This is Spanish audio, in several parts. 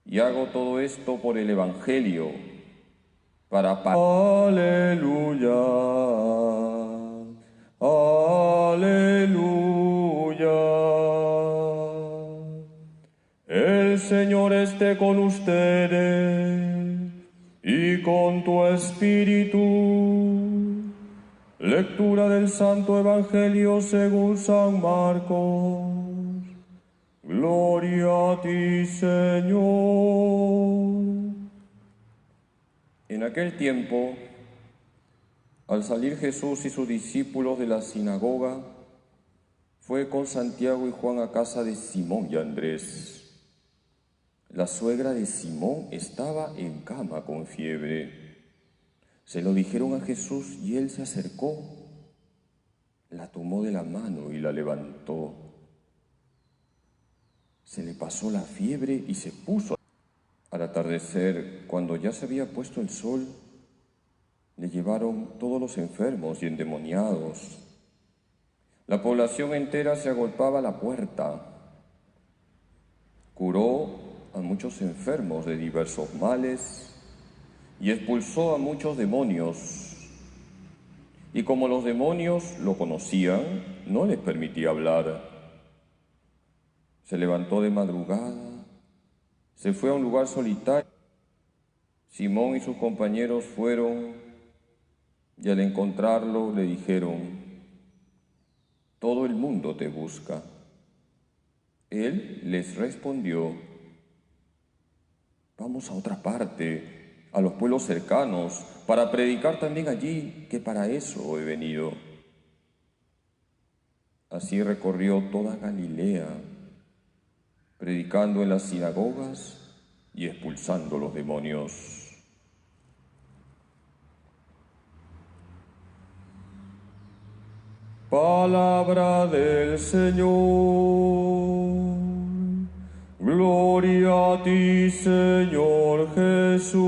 Y hago todo esto por el Evangelio, para... Aleluya, aleluya. El Señor esté con ustedes y con tu espíritu. Lectura del Santo Evangelio según San Marcos. Gloria a ti, Señor. En aquel tiempo, al salir Jesús y sus discípulos de la sinagoga, fue con Santiago y Juan a casa de Simón y Andrés. La suegra de Simón estaba en cama con fiebre. Se lo dijeron a Jesús y él se acercó, la tomó de la mano y la levantó. Se le pasó la fiebre y se puso. Al atardecer, cuando ya se había puesto el sol, le llevaron todos los enfermos y endemoniados. La población entera se agolpaba a la puerta. Curó a muchos enfermos de diversos males y expulsó a muchos demonios. Y como los demonios lo conocían, no les permitía hablar. Se levantó de madrugada, se fue a un lugar solitario. Simón y sus compañeros fueron y al encontrarlo le dijeron: todo el mundo te busca. Él les respondió: vamos a otra parte, a los pueblos cercanos, para predicar también allí, que para eso he venido. Así recorrió toda Galilea, predicando en las sinagogas y expulsando los demonios. Palabra del Señor. Gloria a ti, Señor Jesús.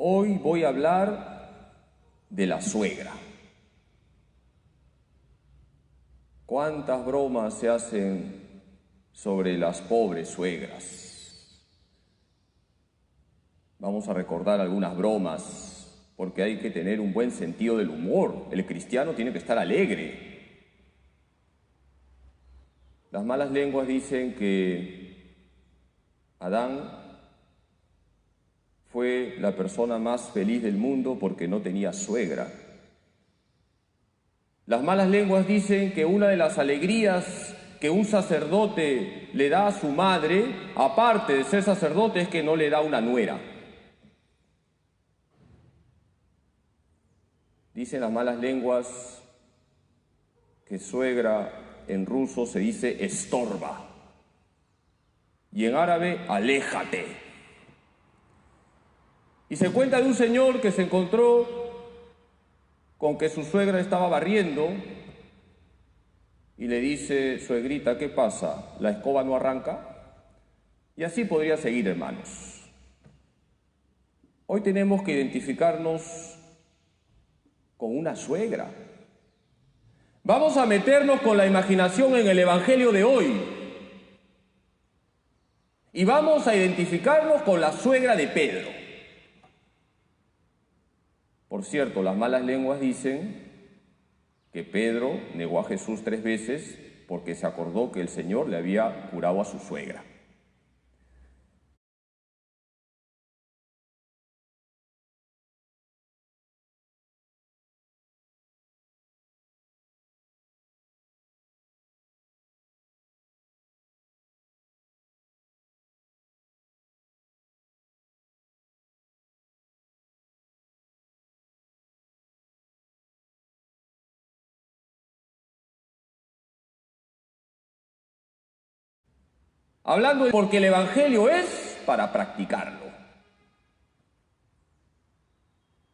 Hoy voy a hablar de la suegra. ¿Cuántas bromas se hacen sobre las pobres suegras? Vamos a recordar algunas bromas, porque hay que tener un buen sentido del humor. El cristiano tiene que estar alegre. Las malas lenguas dicen que Adán fue la persona más feliz del mundo porque no tenía suegra. Las malas lenguas dicen que una de las alegrías que un sacerdote le da a su madre, aparte de ser sacerdote, es que no le da una nuera. Dicen las malas lenguas que suegra en ruso se dice estorba y en árabe aléjate. Y se cuenta de un señor que se encontró con que su suegra estaba barriendo y le dice: suegrita, ¿qué pasa? ¿La escoba no arranca? Y así podría seguir, hermanos. Hoy tenemos que identificarnos con una suegra. Vamos a meternos con la imaginación en el Evangelio de hoy y vamos a identificarnos con la suegra de Pedro. Por cierto, las malas lenguas dicen que Pedro negó a Jesús 3 veces porque se acordó que el Señor le había curado a su suegra. Hablando de porque el Evangelio es para practicarlo.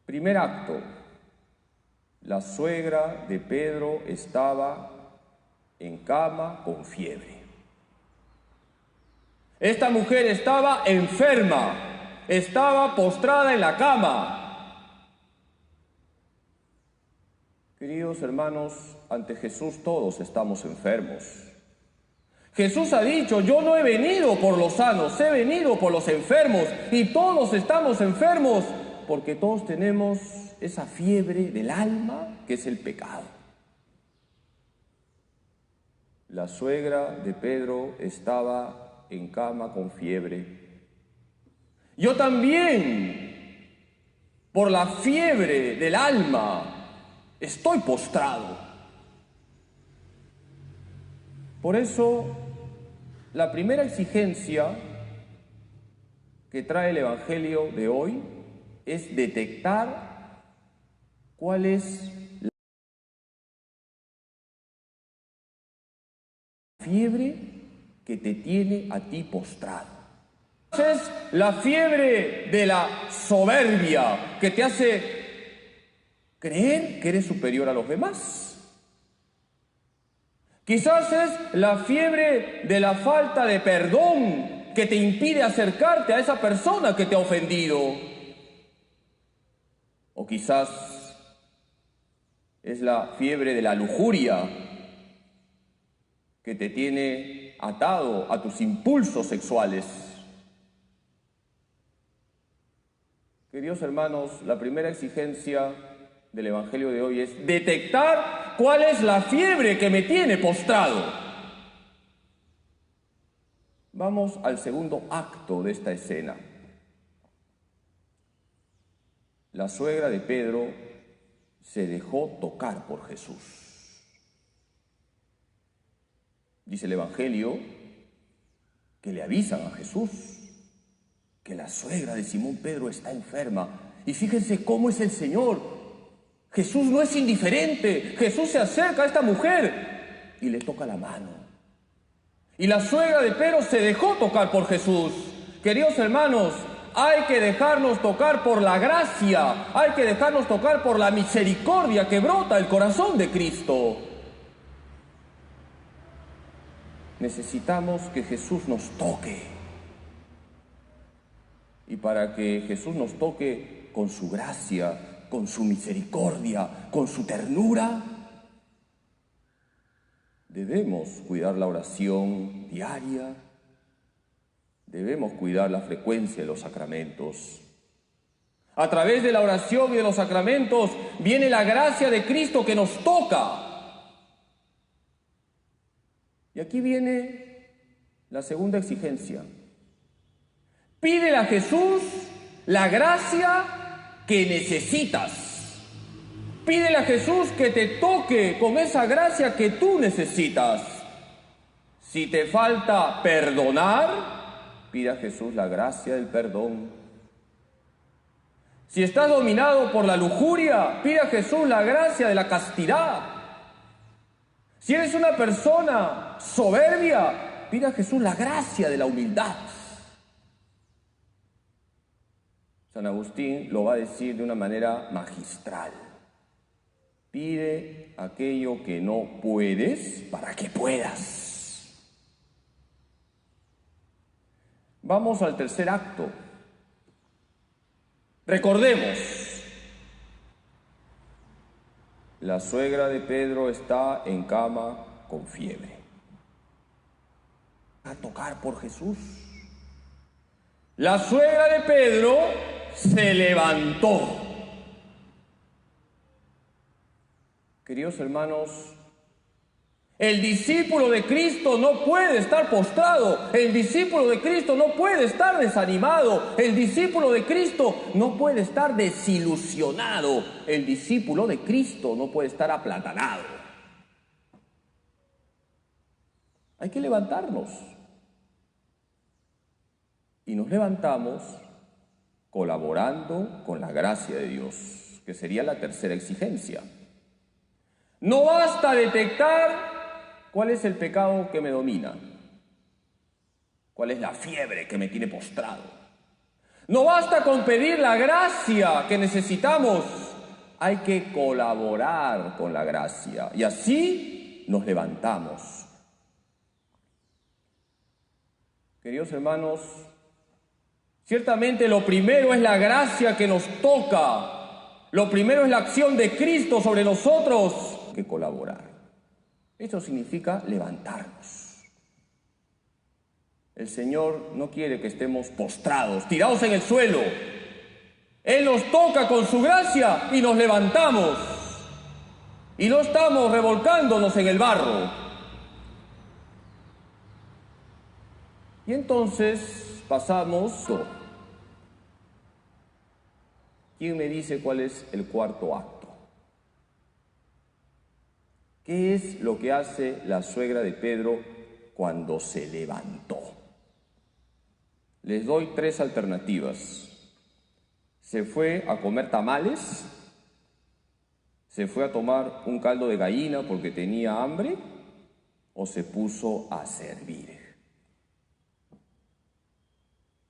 Primer acto. La suegra de Pedro estaba en cama con fiebre. Esta mujer estaba enferma, estaba postrada en la cama. Queridos hermanos, ante Jesús todos estamos enfermos. Jesús ha dicho, yo no he venido por los sanos, he venido por los enfermos. Y todos estamos enfermos porque todos tenemos esa fiebre del alma que es el pecado. La suegra de Pedro estaba en cama con fiebre. Yo también, por la fiebre del alma, estoy postrado. Por eso, la primera exigencia que trae el Evangelio de hoy es detectar cuál es la fiebre que te tiene a ti postrado. Es la fiebre de la soberbia que te hace creer que eres superior a los demás. Quizás es la fiebre de la falta de perdón que te impide acercarte a esa persona que te ha ofendido. O quizás es la fiebre de la lujuria que te tiene atado a tus impulsos sexuales. Queridos hermanos, la primera exigencia del Evangelio de hoy es detectar cuál es la fiebre que me tiene postrado. Vamos al segundo acto de esta escena. La suegra de Pedro se dejó tocar por Jesús. Dice el Evangelio que le avisan a Jesús que la suegra de Simón Pedro está enferma. Y fíjense cómo es el Señor. Jesús no es indiferente. Jesús se acerca a esta mujer y le toca la mano. Y la suegra de Pedro se dejó tocar por Jesús. Queridos hermanos, hay que dejarnos tocar por la gracia, hay que dejarnos tocar por la misericordia que brota del corazón de Cristo. Necesitamos que Jesús nos toque. Y para que Jesús nos toque con su gracia, con su misericordia, con su ternura, debemos cuidar la oración diaria, debemos cuidar la frecuencia de los sacramentos. A través de la oración y de los sacramentos viene la gracia de Cristo que nos toca. Y aquí viene la segunda exigencia. Pídele a Jesús la gracia que necesitas. Pídele a Jesús que te toque con esa gracia que tú necesitas. Si te falta perdonar, pide a Jesús la gracia del perdón. Si estás dominado por la lujuria, pide a Jesús la gracia de la castidad. Si eres una persona soberbia, pide a Jesús la gracia de la humildad. San Agustín lo va a decir de una manera magistral. Pide aquello que no puedes para que puedas. Vamos al tercer acto. Recordemos, la suegra de Pedro está en cama con fiebre. A tocar por Jesús. La suegra de Pedro se levantó. Queridos hermanos, el discípulo de Cristo no puede estar postrado, el discípulo de Cristo no puede estar desanimado, el discípulo de Cristo no puede estar desilusionado, el discípulo de Cristo no puede estar aplatanado. Hay que levantarnos. Y nos levantamos colaborando con la gracia de Dios, que sería la tercera exigencia. No basta detectar cuál es el pecado que me domina, cuál es la fiebre que me tiene postrado. No basta con pedir la gracia que necesitamos, hay que colaborar con la gracia y así nos levantamos. Queridos hermanos, ciertamente lo primero es la gracia que nos toca Lo primero es la acción de Cristo sobre nosotros, que colaborar. Eso significa levantarnos. El Señor no quiere que estemos postrados, tirados en el suelo. Él nos toca con su gracia y nos levantamos. Y no estamos revolcándonos en el barro. Y entonces pasamos. ¿Quién me dice cuál es el cuarto acto? ¿Qué es lo que hace la suegra de Pedro cuando se levantó? Les doy 3 alternativas. Se fue a comer tamales, se fue a tomar un caldo de gallina porque tenía hambre, o se puso a servir.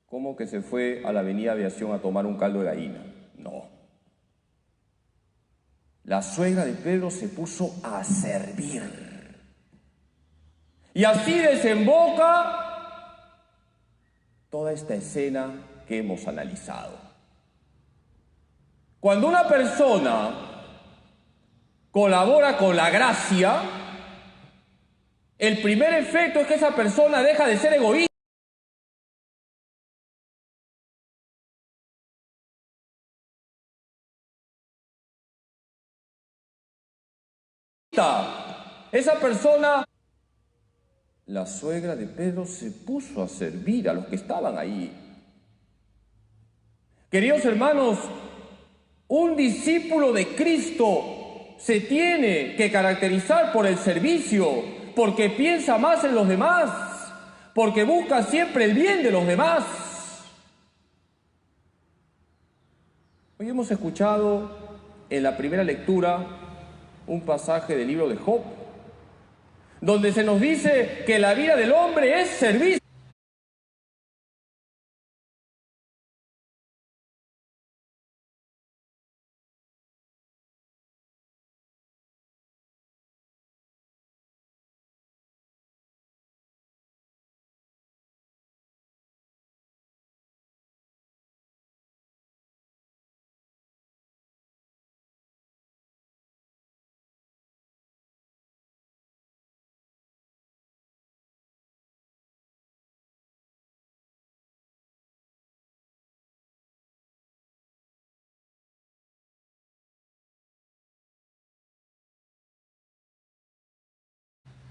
¿Cómo que se fue a la Avenida Aviación a tomar un caldo de gallina? No. La suegra de Pedro se puso a servir. Y así desemboca toda esta escena que hemos analizado. Cuando una persona colabora con la gracia, el primer efecto es que esa persona deja de ser egoísta. Esa persona, la suegra de Pedro, se puso a servir a los que estaban ahí. Queridos hermanos, un discípulo de Cristo se tiene que caracterizar por el servicio, porque piensa más en los demás, porque busca siempre el bien de los demás. Hoy hemos escuchado en la primera lectura un pasaje del libro de Job, donde se nos dice que la vida del hombre es servicio.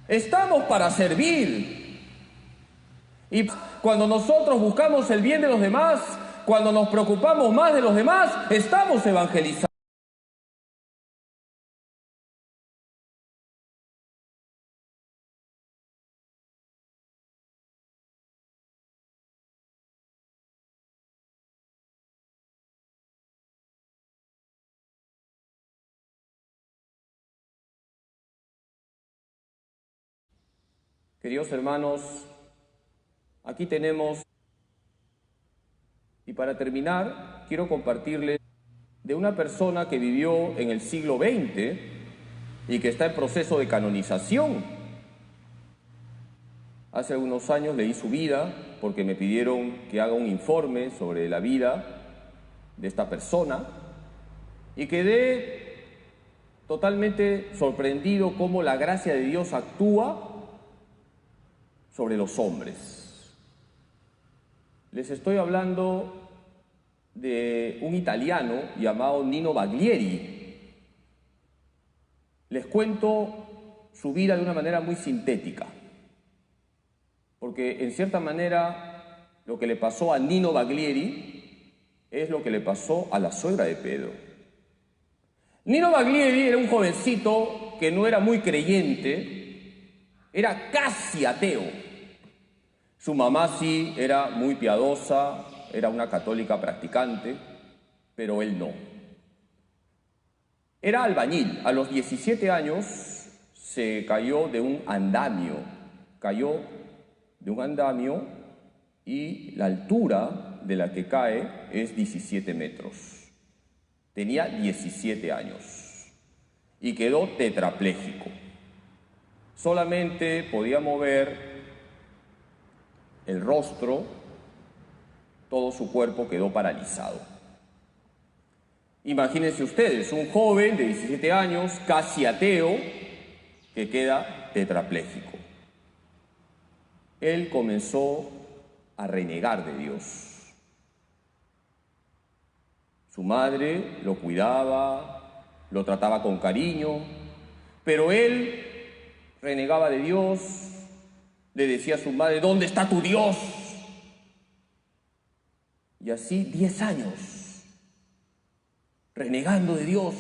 Estamos para servir. Y cuando nosotros buscamos el bien de los demás, cuando nos preocupamos más de los demás, estamos evangelizando. Queridos hermanos, aquí tenemos, y para terminar, quiero compartirles de una persona que vivió en el siglo XX y que está en proceso de canonización. Hace algunos años leí su vida porque me pidieron que haga un informe sobre la vida de esta persona y quedé totalmente sorprendido cómo la gracia de Dios actúa sobre los hombres. Les estoy hablando de un italiano llamado Nino Baglieri. Les cuento su vida de una manera muy sintética, porque en cierta manera lo que le pasó a Nino Baglieri es lo que le pasó a la suegra de Pedro. Nino Baglieri era un jovencito que no era muy creyente, era casi ateo. Su mamá sí era muy piadosa, era una católica practicante, pero él no. Era albañil. A los 17 años se cayó de un andamio. Cayó de un andamio y la altura de la que cae es 17 metros. Tenía 17 años y quedó tetrapléjico. Solamente podía mover el rostro, todo su cuerpo quedó paralizado. Imagínense ustedes, un joven de 17 años, casi ateo, que queda tetrapléjico. Él comenzó a renegar de Dios. Su madre lo cuidaba, lo trataba con cariño, pero él renegaba de Dios, le decía a su madre: ¿dónde está tu Dios? Y así 10 años, renegando de Dios,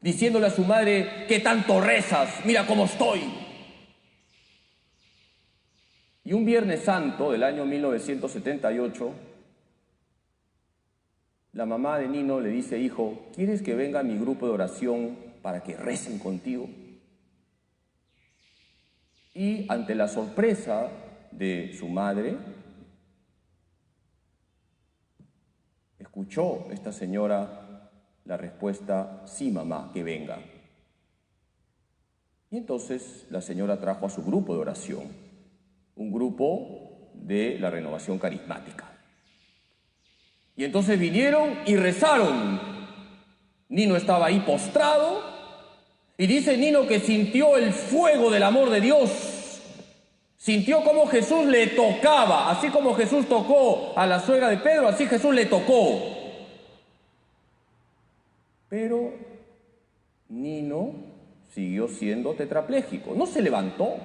diciéndole a su madre: ¿qué tanto rezas? Mira cómo estoy. Y un Viernes Santo del año 1978, la mamá de Nino le dice: hijo, ¿quieres que venga a mi grupo de oración para que recen contigo? Y ante la sorpresa de su madre, escuchó esta señora la respuesta: sí, mamá, que venga. Y entonces la señora trajo a su grupo de oración, un grupo de la Renovación Carismática. Y entonces vinieron y rezaron. Nino estaba ahí postrado y dice Nino que sintió el fuego del amor de Dios. Sintió cómo Jesús le tocaba, así como Jesús tocó a la suegra de Pedro, así Jesús le tocó. Pero Nino siguió siendo tetrapléjico, no se levantó.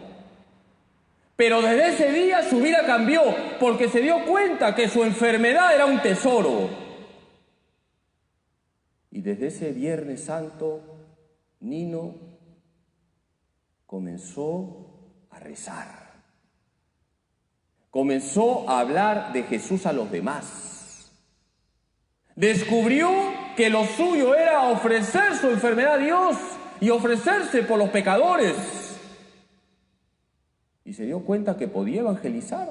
Pero desde ese día su vida cambió, porque se dio cuenta que su enfermedad era un tesoro. Y desde ese Viernes Santo, Nino comenzó a rezar. Comenzó a hablar de Jesús a los demás. Descubrió que lo suyo era ofrecer su enfermedad a Dios y ofrecerse por los pecadores. Y se dio cuenta que podía evangelizar.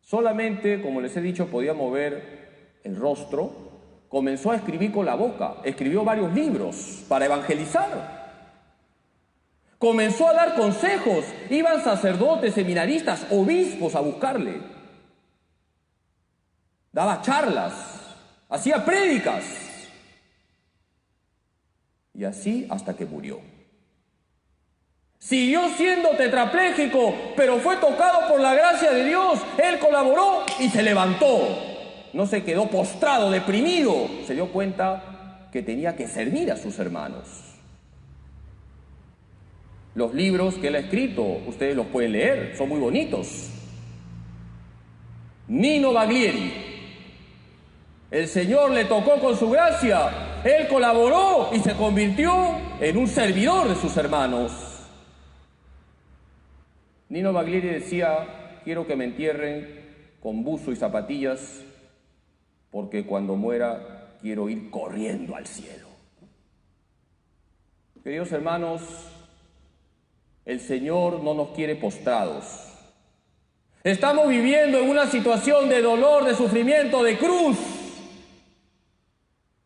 Solamente, como les he dicho, podía mover el rostro. Comenzó a escribir con la boca. Escribió varios libros para evangelizar. Comenzó a dar consejos. Iban sacerdotes, seminaristas, obispos a buscarle. Daba charlas. Hacía prédicas. Y así hasta que murió. Siguió siendo tetrapléjico, pero fue tocado por la gracia de Dios. Él colaboró y se levantó. No se quedó postrado, deprimido. Se dio cuenta que tenía que servir a sus hermanos. Los libros que él ha escrito, ustedes los pueden leer, son muy bonitos. Nino Baglieri. El Señor le tocó con su gracia. Él colaboró y se convirtió en un servidor de sus hermanos. Nino Baglieri decía: quiero que me entierren con buzo y zapatillas, porque cuando muera quiero ir corriendo al cielo. Queridos hermanos, el Señor no nos quiere postrados. Estamos viviendo en una situación de dolor, de sufrimiento, de cruz.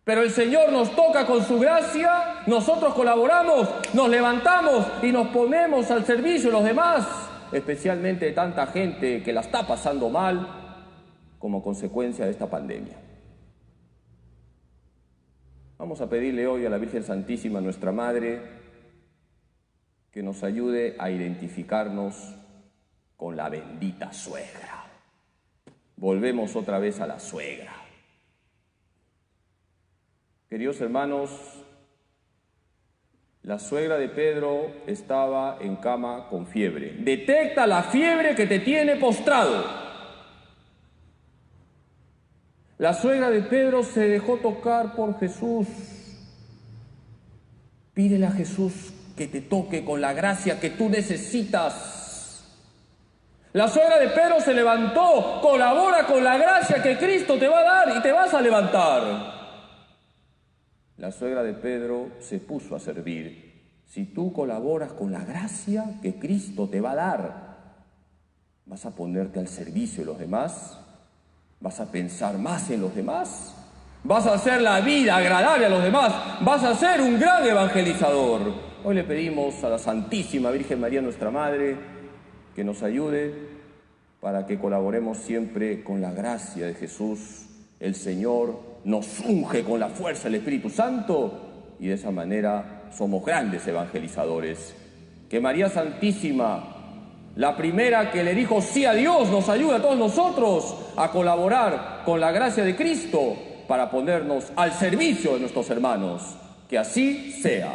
Pero el Señor nos toca con su gracia, nosotros colaboramos, nos levantamos y nos ponemos al servicio de los demás, especialmente de tanta gente que la está pasando mal como consecuencia de esta pandemia. Vamos a pedirle hoy a la Virgen Santísima, nuestra Madre, que nos ayude a identificarnos con la bendita suegra. Volvemos otra vez a la suegra. Queridos hermanos, la suegra de Pedro estaba en cama con fiebre. Detecta la fiebre que te tiene postrado. La suegra de Pedro se dejó tocar por Jesús. Pídele a Jesús que te toque con la gracia que tú necesitas. La suegra de Pedro se levantó, colabora con la gracia que Cristo te va a dar y te vas a levantar. La suegra de Pedro se puso a servir. Si tú colaboras con la gracia que Cristo te va a dar, vas a ponerte al servicio de los demás, vas a pensar más en los demás, vas a hacer la vida agradable a los demás, vas a ser un gran evangelizador. Hoy le pedimos a la Santísima Virgen María, nuestra Madre, que nos ayude para que colaboremos siempre con la gracia de Jesús, el Señor, nos unge con la fuerza del Espíritu Santo y de esa manera somos grandes evangelizadores. Que María Santísima, la primera que le dijo sí a Dios, nos ayude a todos nosotros a colaborar con la gracia de Cristo para ponernos al servicio de nuestros hermanos. Que así sea.